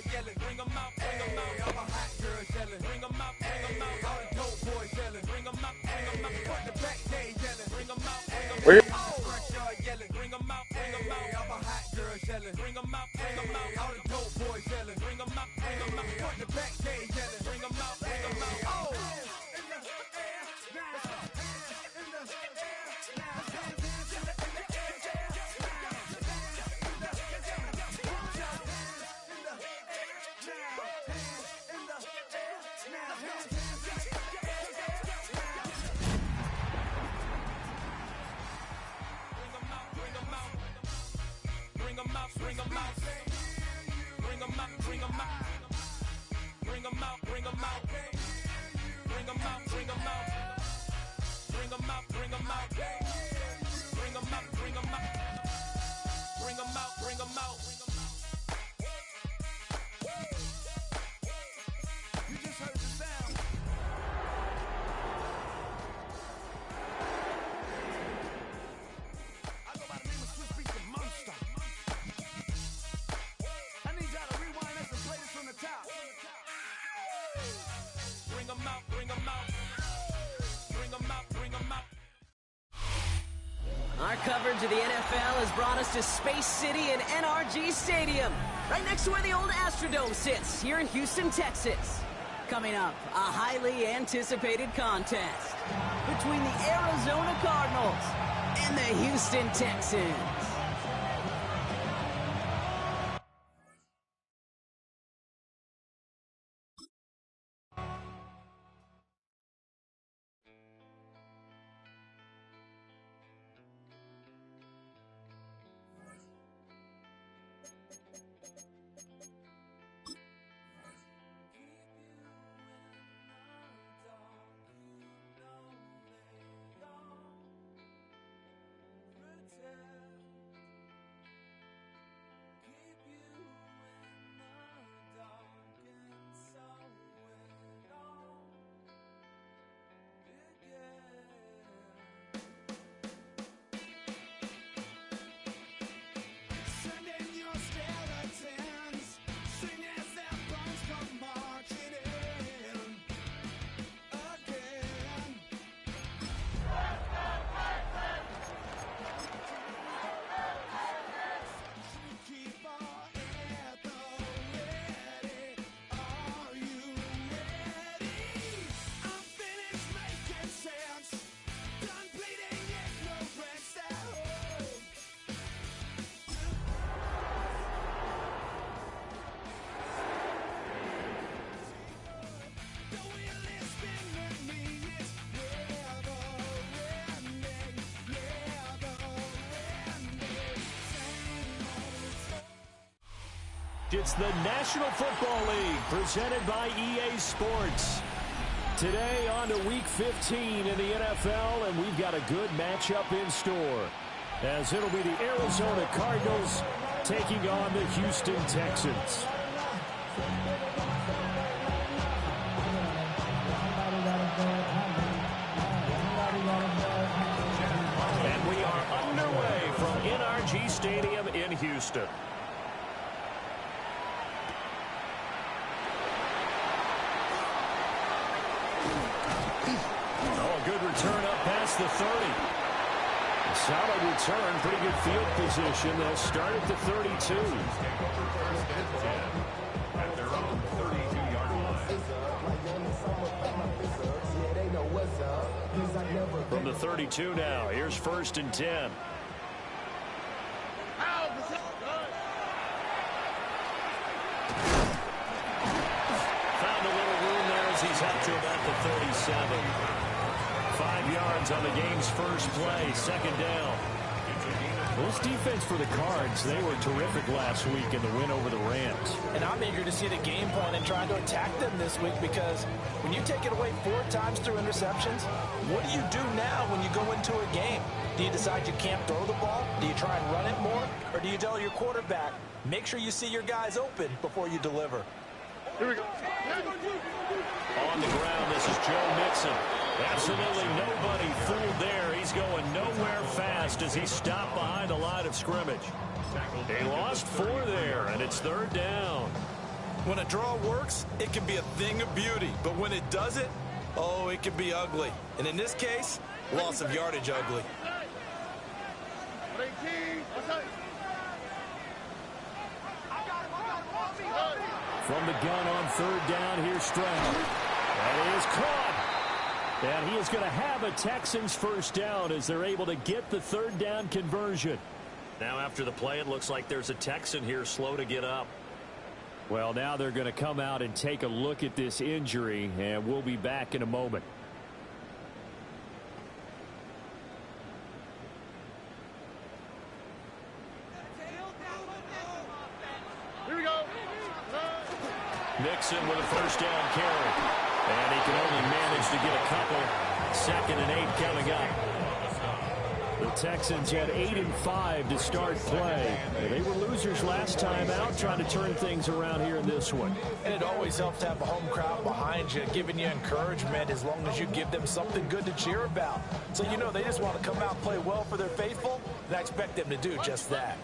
yelling, bring them out, bring them out. All the hot girls yelling, bring them out, bring them out. All the dope boys yelling, bring them out, bring them out. Front the back, they yelling, bring them out, bring them out. Front yard yelling, bring them out, bring them out. All the hot girls yelling, bring them out, bring them out. All the dope boys yelling, bring them out, bring them out. Front the back, they yelling, bring them out, bring them out. Oh! Bring them out, bring them out, bring them out, bring them out, bring them out, bring them out, bring them out, bring them out, bring them out, bring them out, bring them out, bring them out, bring them out. You just heard the sound. I go by the name of Swiss Beats the Monster. Bring them out, bring them out, bring them out, bring them out. Our coverage of the NFL has brought us to Space City and NRG Stadium, right next to where the old Astrodome sits, here in Houston, Texas. Coming up, a highly anticipated contest between the Arizona Cardinals and the Houston Texans. It's the National Football League presented by EA Sports. Today on to Week 15 in the NFL, and we've got a good matchup in store, as it'll be the Arizona Cardinals taking on the Houston Texans. And we are underway from NRG Stadium in Houston. Return up past the 30. A solid return, pretty good field position. They'll start at the 32. At their own 32-yard line. From the 32 now, here's 1st and 10. Found a little room there as he's up to about the 37. 5 yards on the game's first play, 2nd down. Well, this defense for the Cards, they were terrific last week in the win over the Rams. And I'm eager to see the game plan and trying to attack them this week, because when you take it away 4 times through interceptions, what do you do now when you go into a game? Do you decide you can't throw the ball? Do you try and run it more? Or do you tell your quarterback, make sure you see your guys open before you deliver? Here we go. On the ground, this is Joe Mixon. Absolutely nobody fooled there. He's going nowhere fast as he stopped behind the line of scrimmage. They lost 4 there, and it's 3rd down. When a draw works, it can be a thing of beauty. But when it doesn't, oh, it can be ugly. And in this case, loss of yardage ugly. From the gun on third down, here's Stroud. That is caught. And he is going to have a Texans first down as they're able to get the third down conversion. Now after the play, it looks like there's a Texan here slow to get up. Well, now they're going to come out and take a look at this injury, and we'll be back in a moment. Here we go. Nixon with a first down carry. And he can only manage to get a couple. 2nd and 8 coming up. The Texans had 8 and 5 to start play. They were losers last time out, trying to turn things around here in this one. And it always helps to have a home crowd behind you, giving you encouragement as long as you give them something good to cheer about. So you know they just want to come out and play well for their faithful, and I expect them to do just that.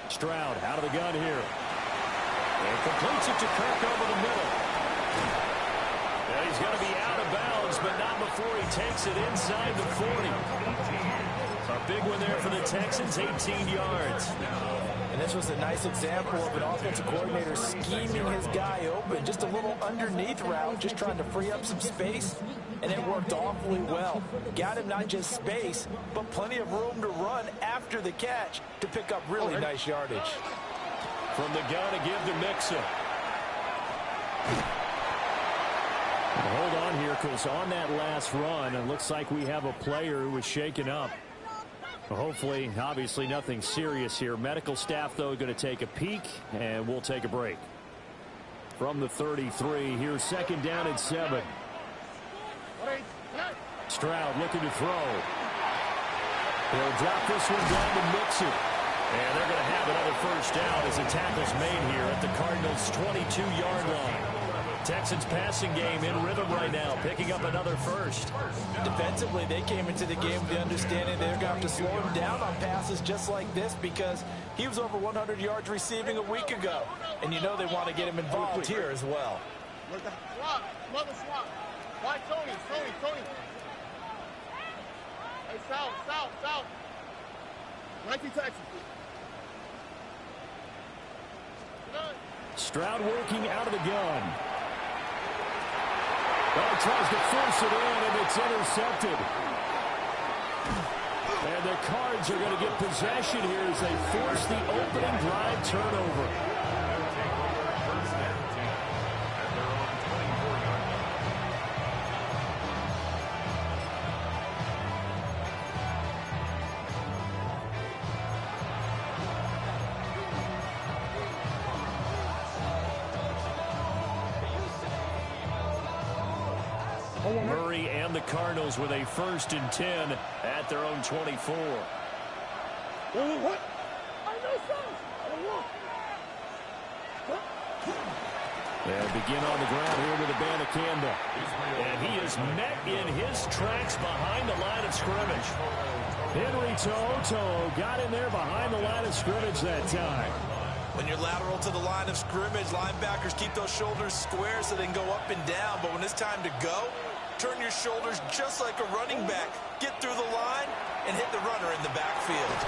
Stroud out of the gun here. And completes it to Kirk over the middle. And he's going to be out of bounds, but not before he takes it inside the 40. A big one there for the Texans, 18 yards. And this was a nice example of an offensive coordinator scheming his guy open. Just a little underneath route, just trying to free up some space. And it worked awfully well. Got him not just space, but plenty of room to run after the catch to pick up really nice yardage. From the gun to give to Mixon. Hold on here, because on that last run, it looks like we have a player who was shaken up. Hopefully, obviously nothing serious here. Medical staff, though, going to take a peek, and we'll take a break. From the 33, here's 2nd down and 7. Stroud looking to throw. He'll drop this one down to Mixon. And they're going to have another first down as the tackle's made here at the Cardinals' 22-yard line. Texans passing game in rhythm right now, picking up another first. Defensively, they came into the game with the understanding they're going to have to slow him down on passes just like this because he was over 100 yards receiving a week ago. And you know they want to get him involved here as well. Swap. Mother swap. Why Tony? Hey, south. Nike Texas. Stroud working out of the gun. Well, tries to force it in, and it's intercepted. And the Cards are going to get possession here as they force the opening drive turnover. Murray and the Cardinals with a 1st and 10 at their own 24. They'll begin on the ground here with Abanikanda. And he is met in his tracks behind the line of scrimmage. Henry Toto got in there behind the line of scrimmage that time. When you're lateral to the line of scrimmage, linebackers keep those shoulders square so they can go up and down. But when it's time to go, turn your shoulders just like a running back. Get through the line and hit the runner in the backfield.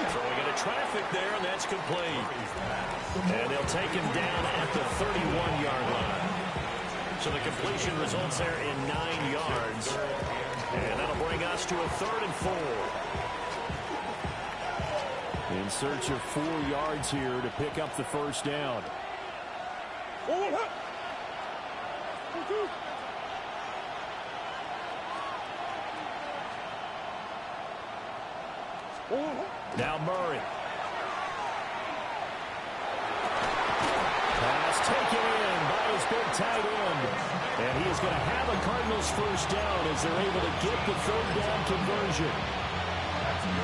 Throwing into traffic there, and that's complete. And they'll take him down at the 31-yard line. So the completion results there in 9 yards. And that'll bring us to a 3rd and 4. In search of 4 yards here to pick up the first down. Now Murray. Pass taken in by his big tight end. And he is going to have a Cardinals first down as they're able to get the 3rd down conversion.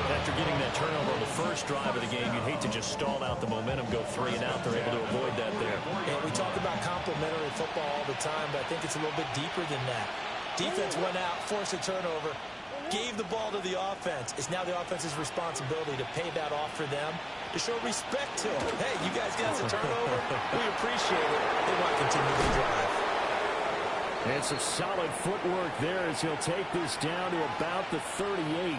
After getting that turnover on the first drive of the game, you'd hate to just stall out the momentum, go 3 and out. They're able to avoid that there. And we talk about complementary football all the time, but I think it's a little bit deeper than that. Defense went out, forced a turnover, gave the ball to the offense. It's now the offense's responsibility to pay that off for them to show respect to him. Hey, you guys got a turnover? We appreciate it. They want to continue the drive. And some solid footwork there as he'll take this down to about the 38.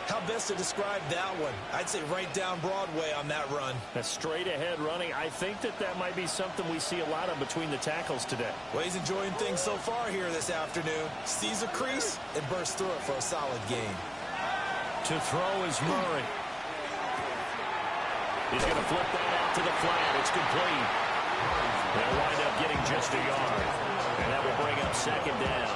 How best to describe that one? I'd say right down Broadway on that run. A straight ahead running. I think that might be something we see a lot of between the tackles today. Well, he's enjoying things so far here this afternoon. Sees a crease and bursts through it for a solid gain. To throw is Murray. He's going to flip that out to the flat. It's complete. They'll wind up getting just a yard. And that will bring up second down.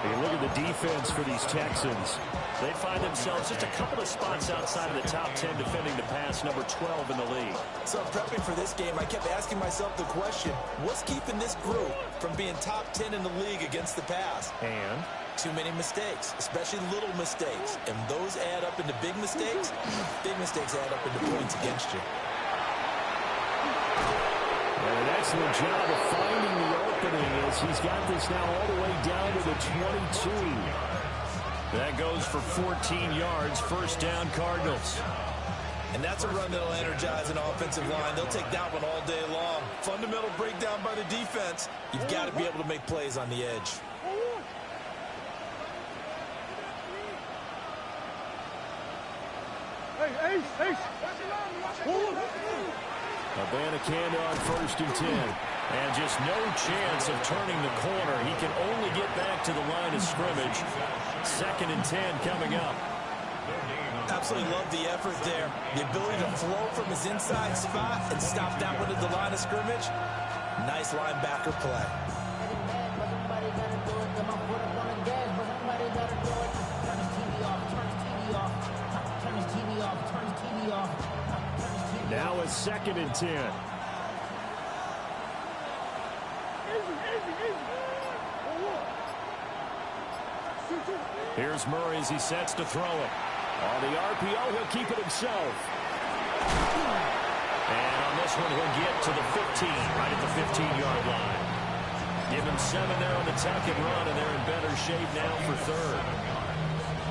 You look at the defense for these Texans. They find themselves just a couple of spots outside of the top 10 defending the pass, number 12 in the league. So prepping for this game, I kept asking myself the question, what's keeping this group from being top 10 in the league against the pass? And too many mistakes, especially little mistakes. And those add up into big mistakes. Big mistakes add up into points against you. And an excellent job of finding the opening as he's got this now all the way down to the 22. That goes for 14 yards, first down Cardinals. And that's a run that'll energize an offensive line. They'll take that one all day long. Fundamental breakdown by the defense. You've got to be able to make plays on the edge. Abanikanda on 1st and 10. And just no chance of turning the corner. He can only get back to the line of scrimmage. 2nd and 10 coming up. Absolutely love the effort there. The ability to flow from his inside spot and stop that one at the line of scrimmage. Nice linebacker play. Now it's 2nd and 10. Here's Murray as he sets to throw it. On the RPO, he'll keep it himself. And on this one, he'll get to the 15, right at the 15-yard line. Give him 7 there on the tuck and run, and they're in better shape now for 3rd.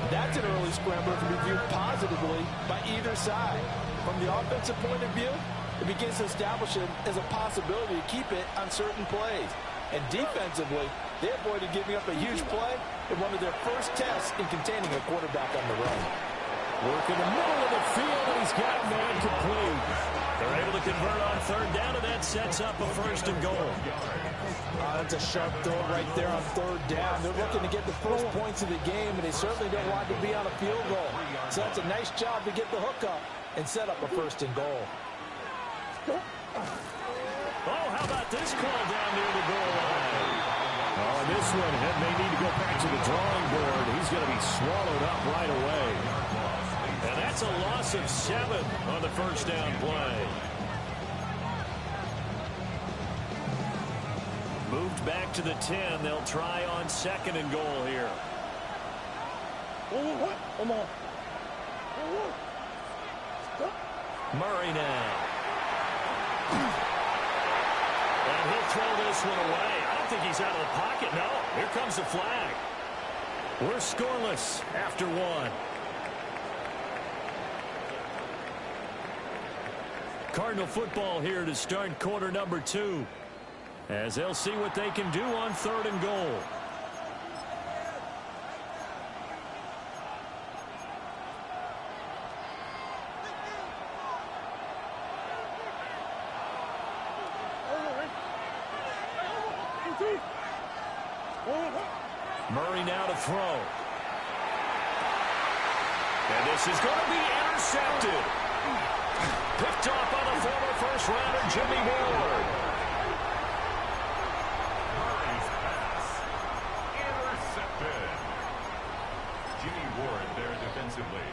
That's an early scrambler to be viewed positively by either side. From the offensive point of view, it begins to establish it as a possibility to keep it on certain plays. And defensively, they avoided giving up a huge play in one of their first tests in containing a quarterback on the run. Work in the middle of the field, and he's got man complete. They're able to convert on 3rd down, and that sets up a 1st and goal. That's a sharp throw right there on 3rd down. They're looking to get the first points of the game, and they certainly don't want to be on a field goal. So that's a nice job to get the hook up and set up a 1st and goal. Oh, how about this call down near the goal line? Oh, and this one may need to go back to the drawing board. He's going to be swallowed up right away. And that's a loss of 7 on the 1st down play. Moved back to the 10. They'll try on 2nd and goal here. Murray now. And he'll throw this one away. I don't think he's out of the pocket. No, here comes the flag. We're scoreless after 1. Cardinal football here to start quarter number 2. As they'll see what they can do on 3rd and goal. Murray now to throw. And this is going to be intercepted. Picked off by the former first-rounder Jimmy Ward. Murray's pass intercepted. Jimmy Ward there defensively.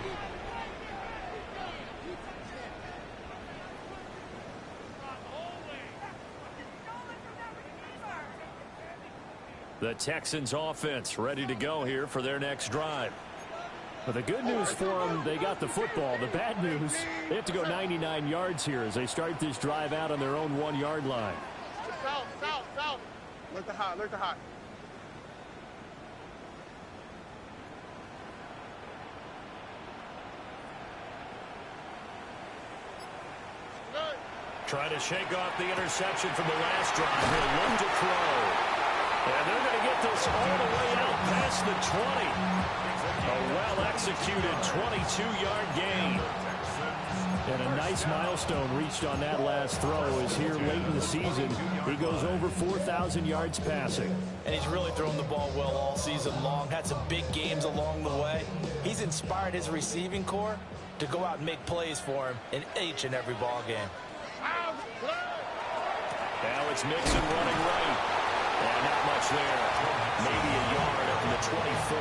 The Texans offense ready to go here for their next drive. But the good news for them, they got the football. The bad news, they have to go 99 yards here as they start this drive out on their own 1-yard line. South. Look the hot. Trying to shake off the interception from the last drive. He'll look to throw. And they're going to get this all the way out past the 20. A well-executed 22-yard gain. And a nice milestone reached on that last throw is here late in the season. He goes over 4,000 yards passing. And he's really thrown the ball well all season long. Had some big games along the way. He's inspired his receiving corps to go out and make plays for him in each and every ball game. Now it's Mixon running right. And not much there. Maybe a yard up in the 24.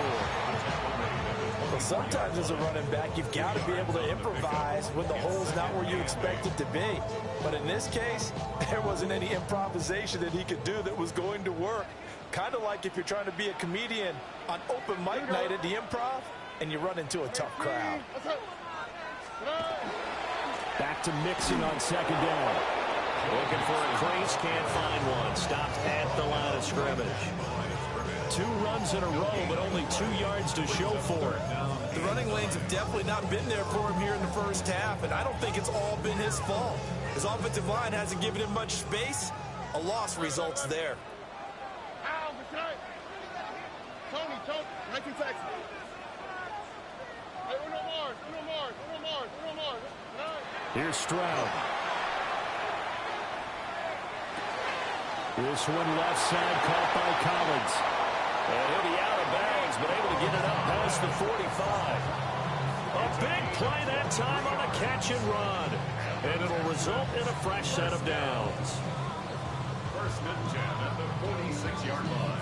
Well, sometimes as a running back, you've got to be able to improvise when the hole's not where you expect it to be. But in this case, there wasn't any improvisation that he could do that was going to work. Kind of like if you're trying to be a comedian on open mic night at the Improv and you run into a tough crowd. Back to Mixon on second down. Looking for a crease, can't find one. Stopped at the line of scrimmage. 2 runs in a row, but only 2 yards to show for it. The running lanes have definitely not been there for him here in the first half, and I don't think it's all been his fault. His offensive line hasn't given him much space. A loss results there. Tony, 19 Texas. Hey, Uno Mars. Here's Stroud. This one left side caught by Collins. And he'll be out of bounds, but able to get it up past the 45. A big play that time on a catch and run. And it'll result in a fresh set of downs. First and 10 at the 46-yard line.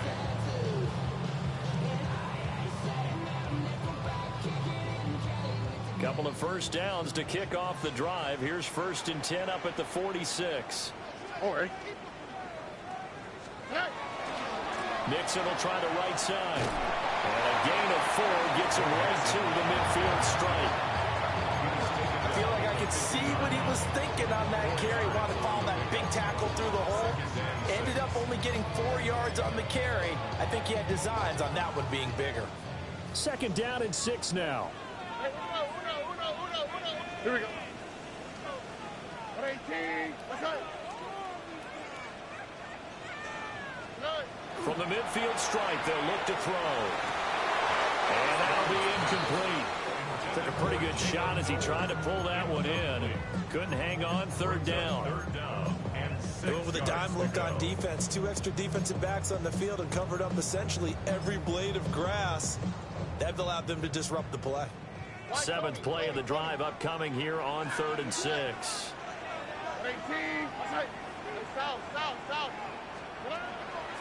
Couple of first downs to kick off the drive. Here's first and 10 up at the 46. All right. Nixon will try the right side. And a gain of 4 gets him right to the midfield stripe. I feel like I could see what he was thinking on that carry. Wanted to follow that big tackle through the hole. Ended up only getting 4 yards on the carry. I think he had designs on that one being bigger. Second down and 6 now. Here we go. 18. Let's go. From the midfield stripe, they'll look to throw. And that'll be incomplete. Took a pretty good shot as he tried to pull that one in. Couldn't hang on. Third down. They went with a dime look on defense. 2 extra defensive backs on the field and covered up essentially every blade of grass. That allowed them to disrupt the play. 7th play of the drive upcoming here on 3rd and 6. 18. South.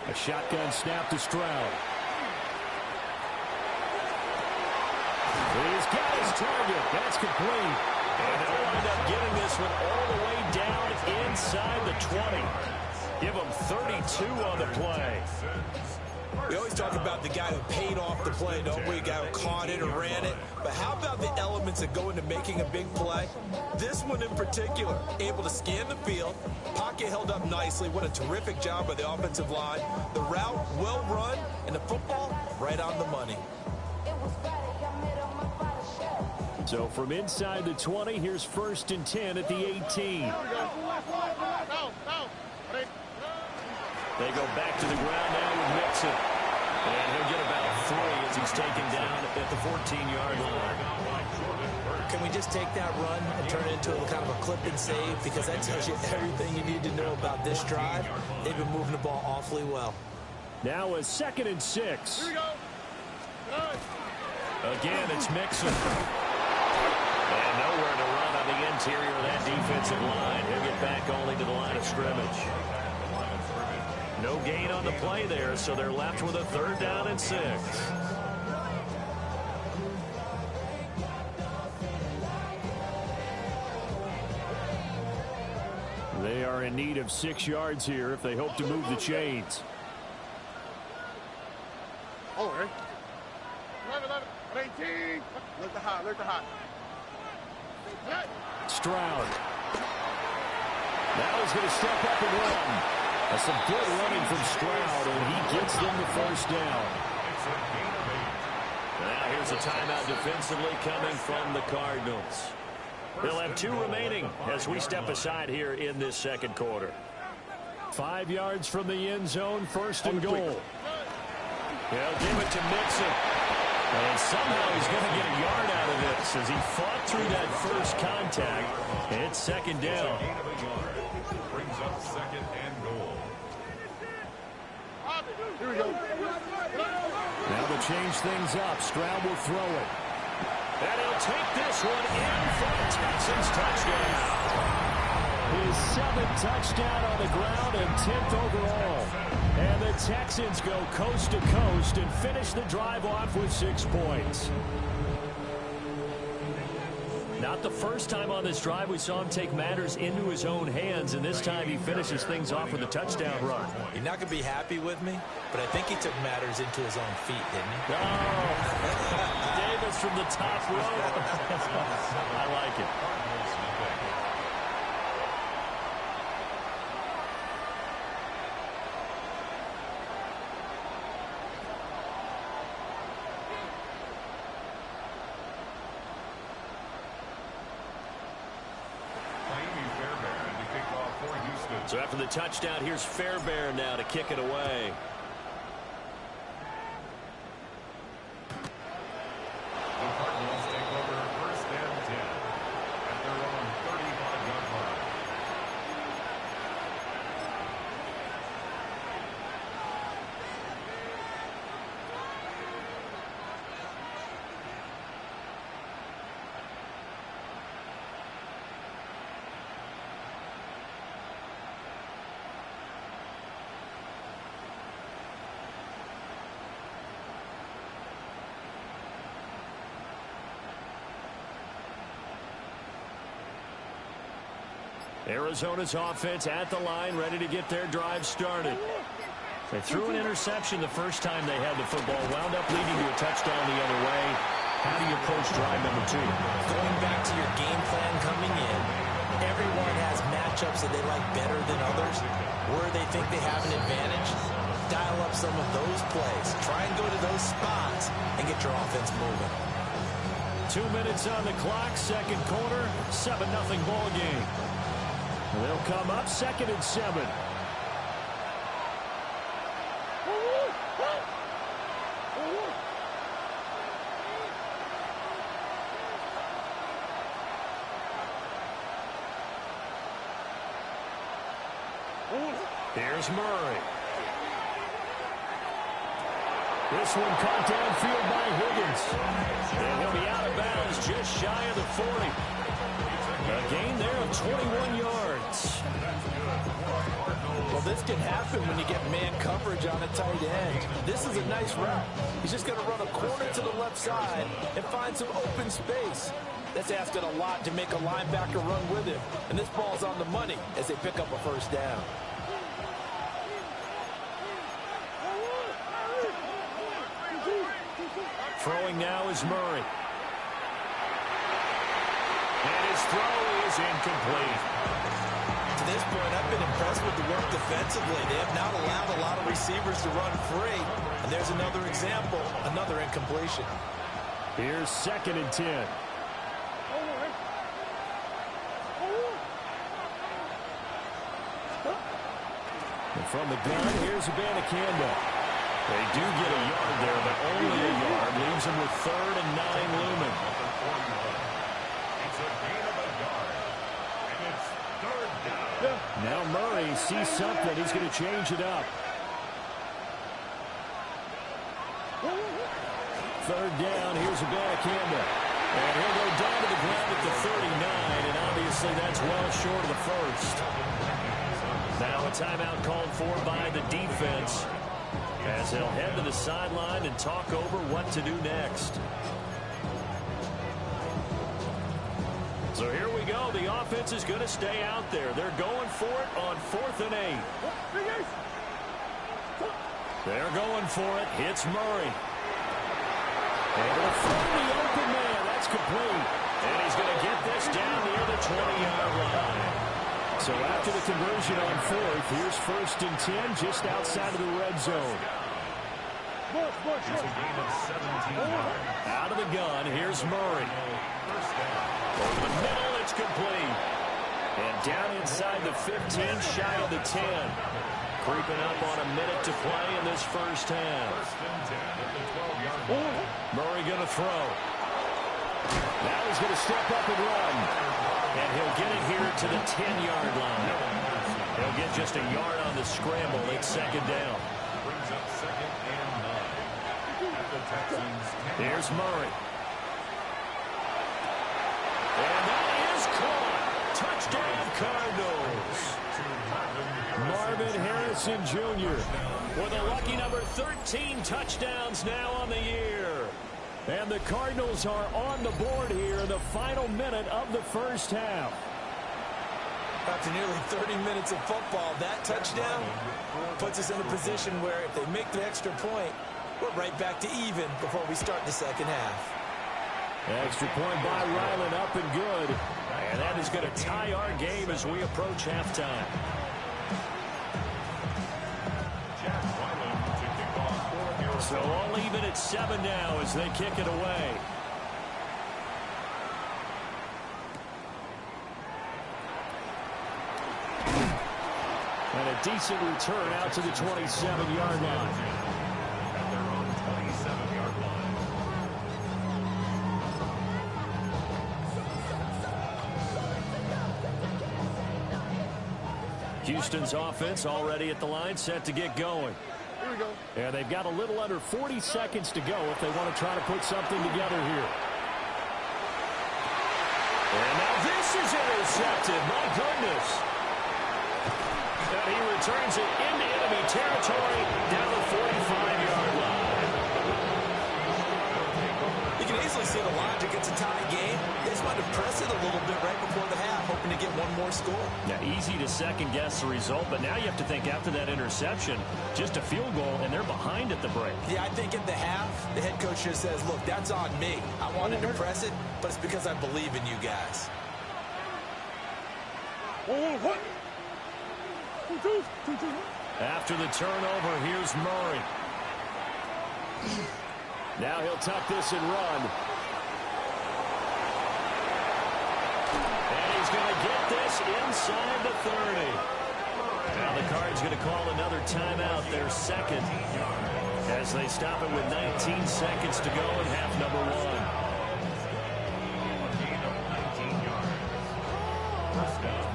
A shotgun snap to Stroud. He's got his target. That's complete. And they'll wind up getting this one all the way down inside the 20. Give them 32 on the play. We always talk about the guy who paid off the play, don't we? The guy who caught it or ran it. But how about the elements that go into making a big play? This one in particular, able to scan the field, pocket held up nicely. What a terrific job by the offensive line. The route well run, and the football right on the money. So from inside the 20, here's first and 10 at the 18. They go back to the ground now with Mixon. And he'll get about 3 as he's taken down at the 14-yard line. Can we just take that run and turn it into a kind of a clip and save? Because that tells you everything you need to know about this drive. They've been moving the ball awfully well. Now a 2nd and 6. Here we go. Again, it's Mixon. And nowhere to run on the interior of that defensive line. He'll get back only to the line of scrimmage. No gain on the play there, so they're left with a 3rd down and 6. They are in need of 6 yards here if they hope to move the chains. All right. 18. Look the hot. Stroud. Now he's going to step up and run. That's some good running from Stroud, and he gets them the first down. Now here's a timeout defensively coming from the Cardinals. They'll have 2 remaining as we step aside here in this second quarter. 5 yards from the end zone, first and goal. They'll give it to Mixon. And somehow he's going to get a yard out of this as he fought through that first contact. It's second down. Gain of a yard. Brings up second and goal. Here we go. Now to change things up, Stroud will throw it. And he'll take this one in for a Texans touchdown. His 7th touchdown on the ground and 10th overall. And the Texans go coast to coast and finish the drive off with 6 points. Not the first time on this drive we saw him take matters into his own hands, and this time he finishes things off with a touchdown run. You're not going to be happy with me, but I think he took matters into his own feet, didn't he? Oh, Davis from the top row. I like it. So after the touchdown, here's Fairbairn now to kick it away. The Cardinals take over first and 10 at their own 35-yard line. Arizona's offense at the line, ready to get their drive started. They threw an interception the first time they had the football, wound up leading to a touchdown the other way. How do you approach drive number 2? Going back to your game plan coming in, everyone has matchups that they like better than others. Where they think they have an advantage, dial up some of those plays. Try and go to those spots and get your offense moving. 2 minutes on the clock, second quarter, 7-0 ball game. They'll come up second and 7. Here's Murray. This one caught downfield by Higgins. And he'll be out of bounds just shy of the 40. A gain there of 21 yards. Well, this can happen when you get man coverage on a tight end. This is a nice route. He's just going to run a corner to the left side and find some open space. That's asking a lot to make a linebacker run with him. And this ball's on the money as they pick up a first down. Throwing now is Murray. And his throw is incomplete. To this point, I've been impressed with the work defensively. They have not allowed a lot of receivers to run free. And there's another example, another incompletion. Here's second and 10. And from the gun, here's Abanikanda. They do get a yard there, but only a yard. Leaves them with 3rd and 9 looming. It's a gain of a yard. And it's 3rd down. Now Murray sees something. He's going to change it up. 3rd down. Here's Abanikanda. And he'll go down to the ground at the 39, and obviously that's well short of the first. Now a timeout called for by the defense, as they'll head to the sideline and talk over what to do next. So here we go. The offense is going to stay out there. They're going for it on 4th and 8. They're going for it. Hits Murray. And to find the open man. That's complete. And he's going to get this down near the 20-yard line. So after the conversion on 4th, here's 1st and 10 just outside of the red zone. It's a gain of 17 yards. Out of the gun, here's Murray. Over the middle, it's It's complete. And down inside the 15, shy of the 10. Creeping up on a minute to play in this first half. Murray going to throw. Now he's going to step up and run. And he'll get it here to the 10-yard line. He'll get just a yard on the scramble. It's second down. Brings up 2nd and 9. At the Texans. Here's Murray. And that is caught. Touchdown, Cardinals. Marvin Harrison Jr. with a lucky number 13 touchdowns now on the year. And the Cardinals are on the board here in the final minute of the first half. After nearly 30 minutes of football, that touchdown puts us in a position where if they make the extra point, we're right back to even before we start the second half. Extra point by Ryland, up and good. And that is going to tie our game as we approach halftime. So all even at 7 now as they kick it away. And a decent return out to the 27-yard line. At their own 27-yard line. Houston's offense already at the line, set to get going. Here we go. And they've got a little under 40 seconds to go if they want to try to put something together here. And now this is intercepted. My goodness. And he returns it into enemy territory down the 45-yard line. You can easily see the logic. It's a tie game. They just wanted to press it a little bit right before the half, hoping to get one more score. Now, easy to second-guess the result, but now you have to think after that interception, just a field goal, and they're behind at the break. Yeah, I think at the half, the head coach just says, look, that's on me. I wanted to press it, but it's because I believe in you guys. After the turnover, here's Murray. Now he'll tuck this and run. And he's going to get this inside the 30. Now the Cards going to call another timeout, their second, as they stop it with 19 seconds to go in half number 1. A gain of 19 yards. First down.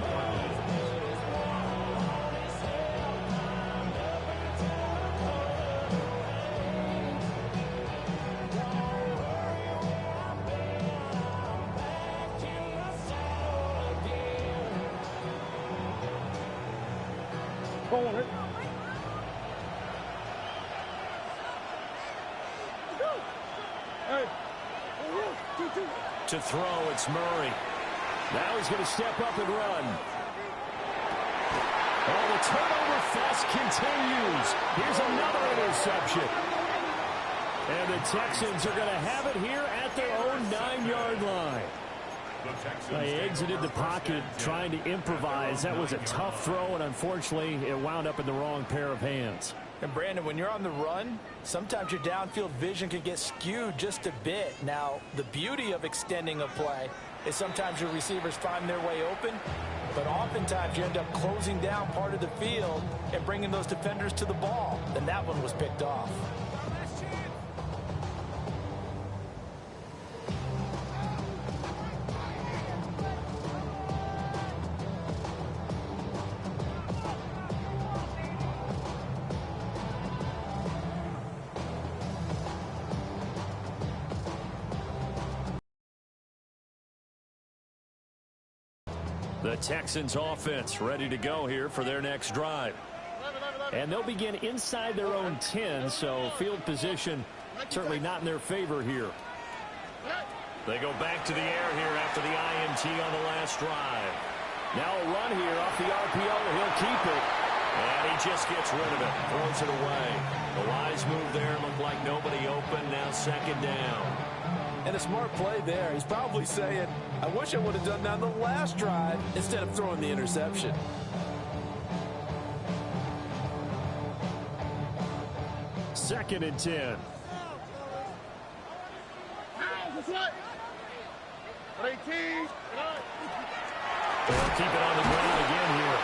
To throw, it's Murray. Now he's going to step up and run. Oh, the turnover fest continues. Here's another interception. And the Texans are going to have it here at their own 9-yard line. They exited the pocket trying to improvise. That was a tough throw, and unfortunately, it wound up in the wrong pair of hands. And Brandon, when you're on the run, sometimes your downfield vision can get skewed just a bit. Now, the beauty of extending a play is sometimes your receivers find their way open, but oftentimes you end up closing down part of the field and bringing those defenders to the ball. And that one was picked off. The Texans offense ready to go here for their next drive. And they'll begin inside their own 10, so field position certainly not in their favor here. They go back to the air here after the INT on the last drive. Now a run here off the RPO. He'll keep it. And he just gets rid of it. Throws it away. The wise move there. Looked like nobody open. Now second down. And a smart play there. He's probably saying, I wish I would have done that on the last drive instead of throwing the interception. Second and 10. They'll keep it on the ground again here.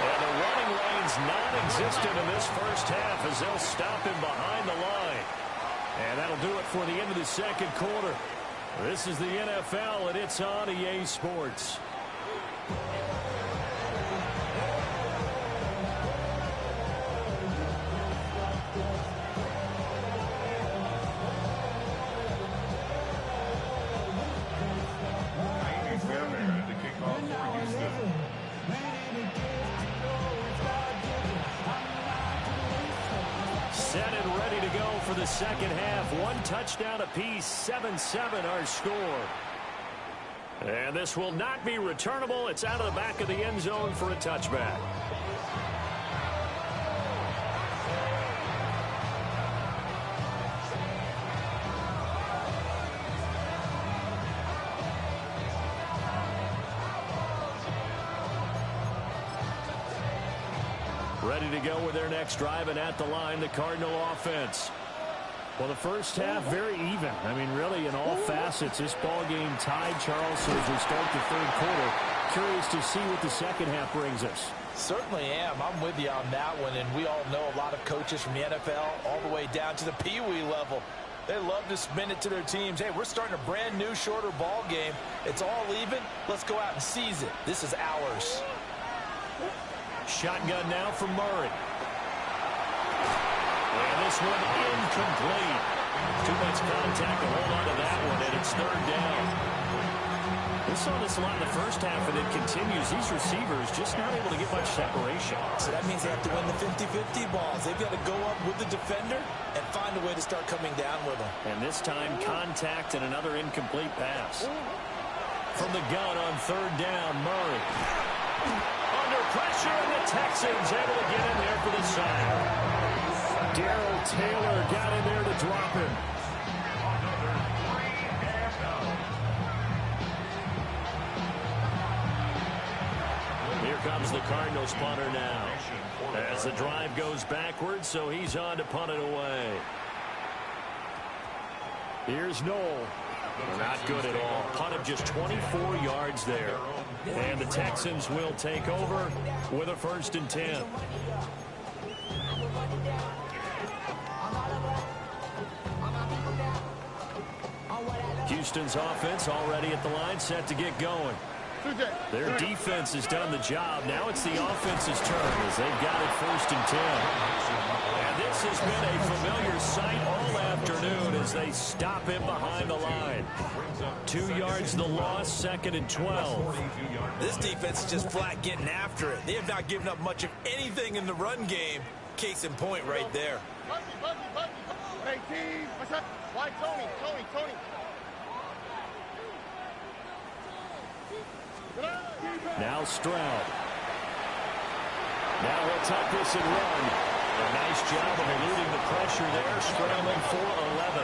And the running lane's non-existent in this first half as they'll stop him behind the line. And that'll do it for the end of the second quarter. This is the NFL, and it's on EA Sports. Set and ready to go for the second half. One touchdown apiece, 7-7 our score. And this will not be returnable. It's out of the back of the end zone for a touchback. Ready to go with their next drive, and at the line, the Cardinal offense. Well, the first half, very even. I mean, really, in all facets, this ball game tied, Charles, so as we start the third quarter. Curious to see what the second half brings us. Certainly am. I'm with you on that one, and we all know a lot of coaches from the NFL all the way down to the Pee-wee level. They love to spin it to their teams. Hey, we're starting a brand new, shorter ball game. It's all even. Let's go out and seize it. This is ours. Shotgun now from Murray. And this one incomplete. Too much contact to hold on to that one, and it's third down. We saw this a lot in the first half, and it continues. These receivers just not able to get much separation. So that means they have to win the 50-50 balls. They've got to go up with the defender and find a way to start coming down with them. And this time, contact and another incomplete pass. From the gun on third down, Murray. Under pressure, and the Texans able to get in there for the sack. Darrell Taylor got in there to drop him. Here comes the Cardinals punter now. As the drive goes backwards, so he's on to punt it away. Here's Noel. Not good at all. Punt of just 24 yards there. And the Texans will take over with a 1st and 10. Houston's offense already at the line, set to get going. Their defense has done the job. Now it's the offense's turn as they've got it 1st and 10. And this has been a familiar sight all afternoon as they stop him behind the line. 2 yards the loss, 2nd and 12. This defense is just flat getting after it. They have not given up much of anything in the run game. Case in point right there. Hey, team. What's up? Why, Tony? Now Stroud. Now he'll tuck this and run. A nice job of eluding the pressure there, scrambling for 11.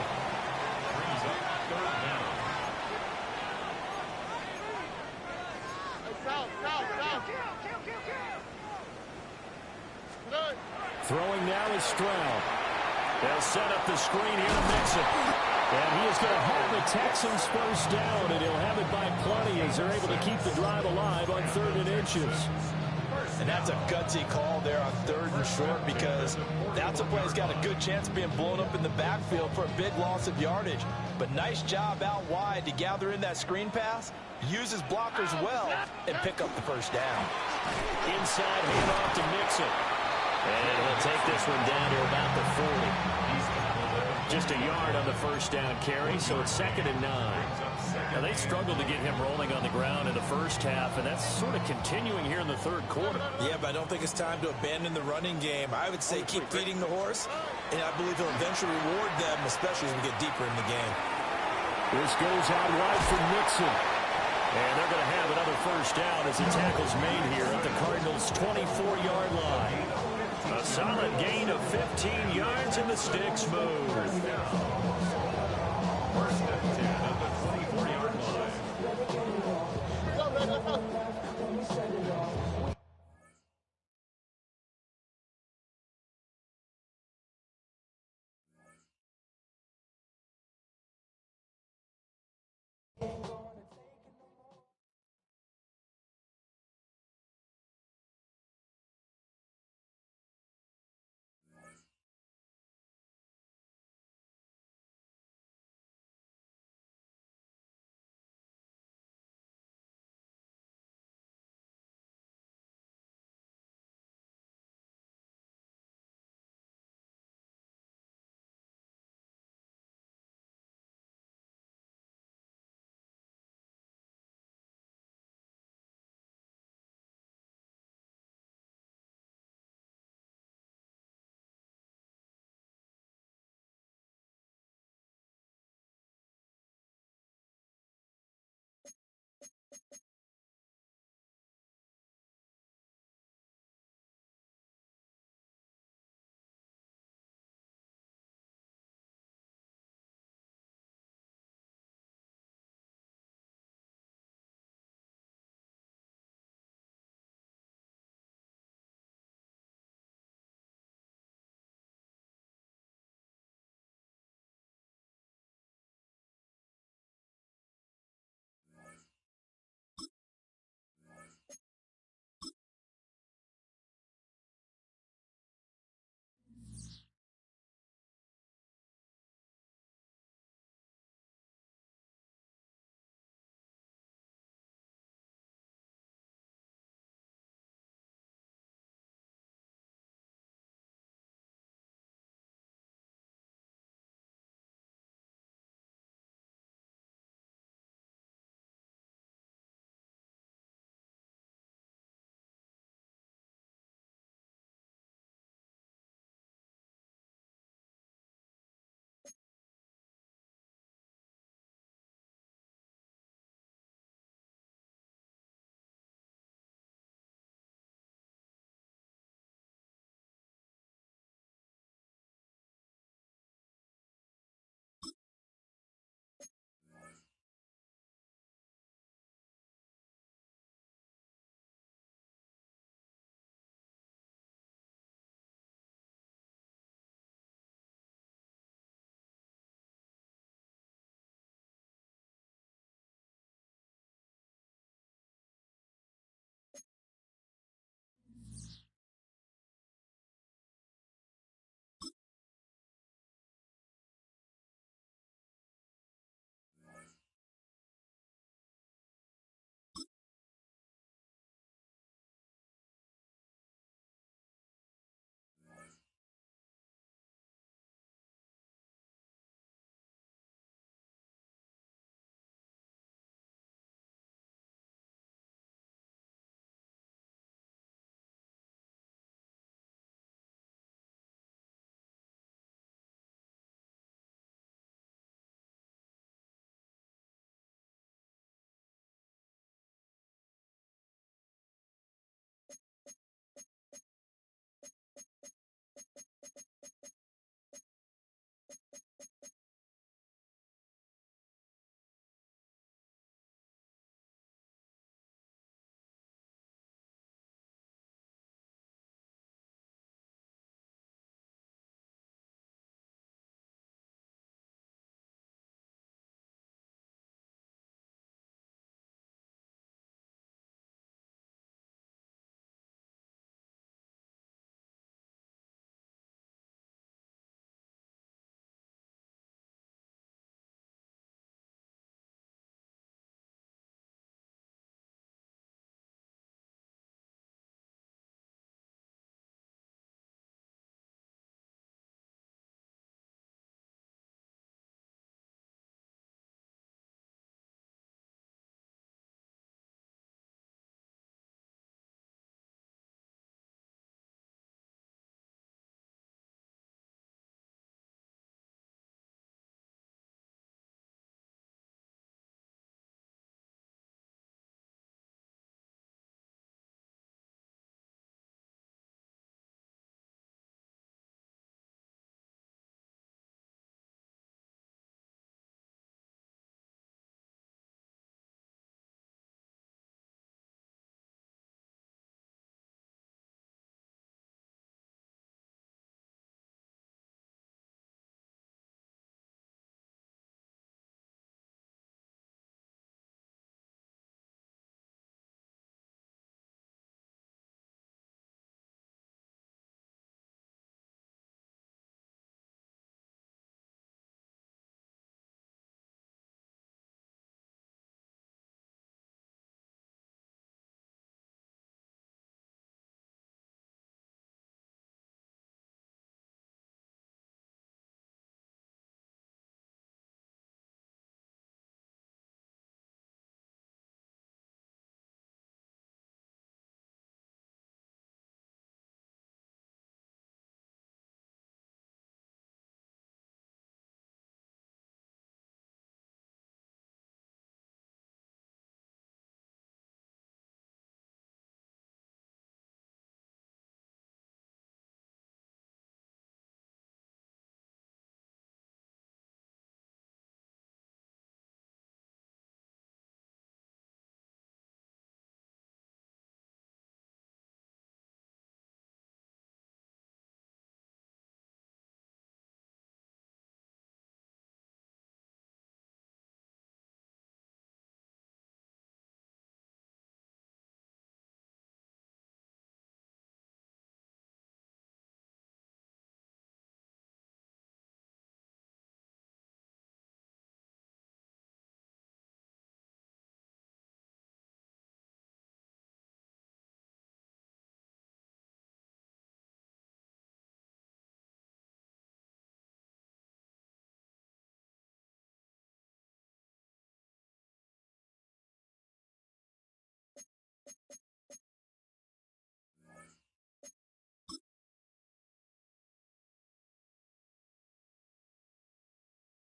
Throwing now is Stroud. They'll set up the screen here to Mixon. And he is going to hold the Texans 1st down, and he'll have it by plenty as they're able to keep the drive alive on 3rd and inches. And that's a gutsy call there on 3rd and short because that's a play that's got a good chance of being blown up in the backfield for a big loss of yardage. But nice job out wide to gather in that screen pass, use his blockers well, and pick up the 1st down. Inside handoff to Mixon. And he'll take this one down to about the 40. Just a yard on the 1st down carry, so it's 2nd and 9. Now, they struggled to get him rolling on the ground in the first half, and that's sort of continuing here in the 3rd quarter. Yeah, but I don't think it's time to abandon the running game. I would say keep feeding the horse, and I believe he'll eventually reward them, especially as we get deeper in the game. This goes out wide for Mixon. And they're going to have another 1st down as the tackle's made here at the Cardinals' 24-yard line. A solid gain of 15 yards, and the sticks move. 1st and 10 at the 24-yard